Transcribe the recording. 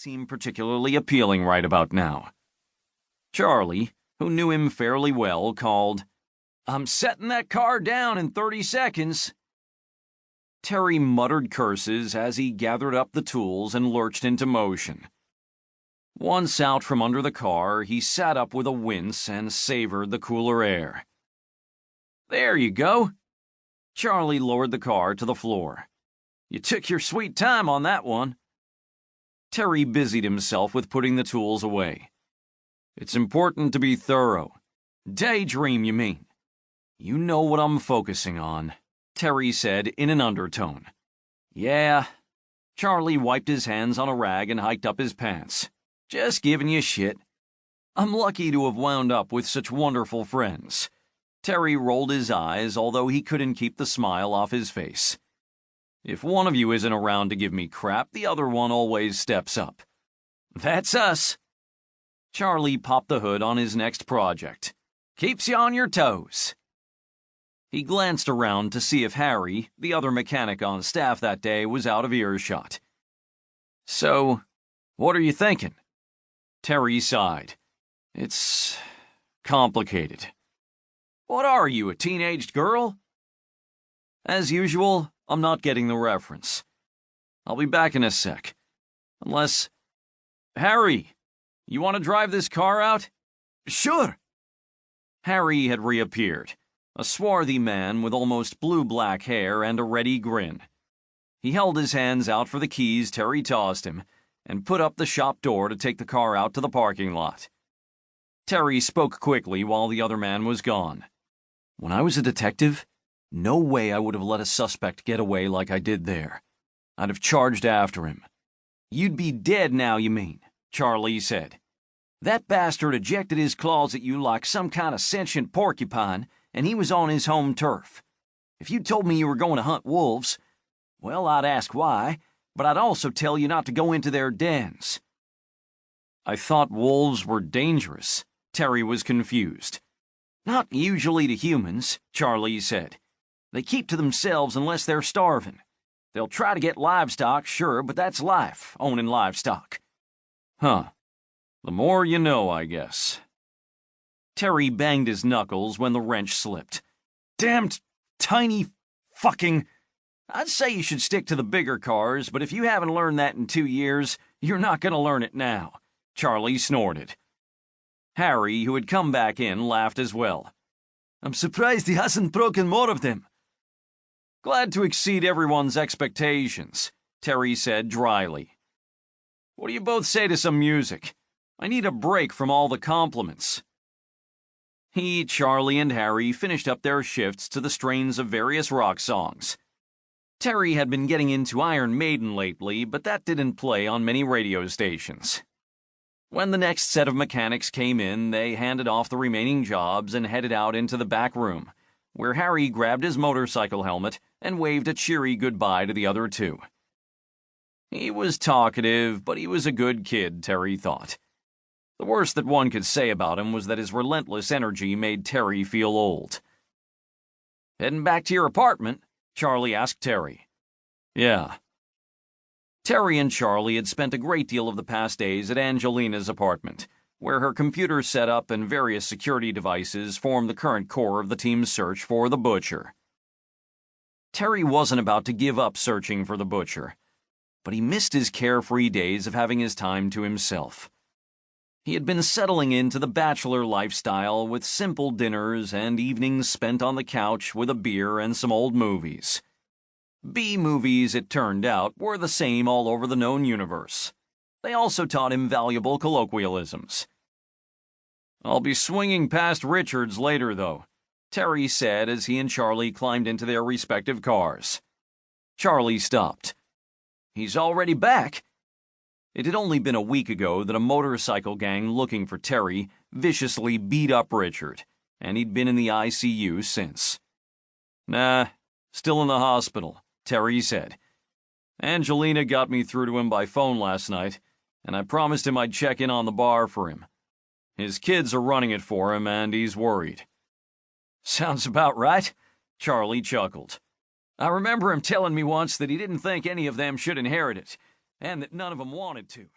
seem particularly appealing right about now. Charley, who knew him fairly well, called, "I'm setting that car down in 30 seconds. Terry muttered curses as he gathered up the tools and lurched into motion. Once out from under the car, he sat up with a wince and savored the cooler air. "There you go." Charley lowered the car to the floor. "You took your sweet time on that one." Terry busied himself with putting the tools away. "It's important to be thorough." "Daydream, you mean?" "You know what I'm focusing on," Terry said in an undertone. "Yeah." Charley wiped his hands on a rag and hiked up his pants. "Just giving you shit. I'm lucky to have wound up with such wonderful friends." Terry rolled his eyes, although he couldn't keep the smile off his face. "If one of you isn't around to give me crap, the other one always steps up." "That's us." Charley popped the hood on his next project. "Keeps you on your toes." He glanced around to see if Harry, the other mechanic on staff that day, was out of earshot. "So, what are you thinking?" Terry sighed. "It's complicated." "What are you, a teenaged girl?" "As usual, I'm not getting the reference. I'll be back in a sec. Unless... Harry, you want to drive this car out?" "Sure." Harry had reappeared, a swarthy man with almost blue-black hair and a ready grin. He held his hands out for the keys Terry tossed him and put up the shop door to take the car out to the parking lot. Terry spoke quickly while the other man was gone. "When I was a detective, no way I would have let a suspect get away like I did there. I'd have charged after him." "You'd be dead now, you mean," Charley said. "That bastard ejected his claws at you like some kind of sentient porcupine, and he was on his home turf. If you told me you were going to hunt wolves, well, I'd ask why, but I'd also tell you not to go into their dens." "I thought wolves were dangerous." Terry was confused. "Not usually to humans," Charley said. "They keep to themselves unless they're starving. They'll try to get livestock, sure, but that's life, owning livestock." "Huh. The more you know, I guess." Terry banged his knuckles when the wrench slipped. "Damned tiny fucking... I'd say you should stick to the bigger cars, but if you haven't learned that in 2 years, you're not going to learn it now," Charley snorted. Harry, who had come back in, laughed as well. "I'm surprised he hasn't broken more of them." "Glad to exceed everyone's expectations," Terry said dryly. "What do you both say to some music? I need a break from all the compliments." He, Charley, and Harry finished up their shifts to the strains of various rock songs. Terry had been getting into Iron Maiden lately, but that didn't play on many radio stations. When the next set of mechanics came in, they handed off the remaining jobs and headed out into the back room, where Harry grabbed his motorcycle helmet and waved a cheery goodbye to the other two. He was talkative, but he was a good kid, Terry thought. The worst that one could say about him was that his relentless energy made Terry feel old. "Heading back to your apartment?" Charley asked Terry. "Yeah." Terry and Charley had spent a great deal of the past days at Angelina's apartment, where her computer setup and various security devices formed the current core of the team's search for the Butcher. Terry wasn't about to give up searching for the Butcher, but he missed his carefree days of having his time to himself. He had been settling into the bachelor lifestyle with simple dinners and evenings spent on the couch with a beer and some old movies. B-movies, it turned out, were the same all over the known universe. They also taught him valuable colloquialisms. "I'll be swinging past Richard's later, though," Terry said as he and Charley climbed into their respective cars. Charley stopped. "He's already back?" It had only been a week ago that a motorcycle gang looking for Terry viciously beat up Richard, and he'd been in the ICU since. "Nah, still in the hospital," Terry said. "Angelina got me through to him by phone last night, and I promised him I'd check in on the bar for him. His kids are running it for him, and he's worried." "Sounds about right," Charley chuckled. "I remember him telling me once that he didn't think any of them should inherit it, and that none of them wanted to."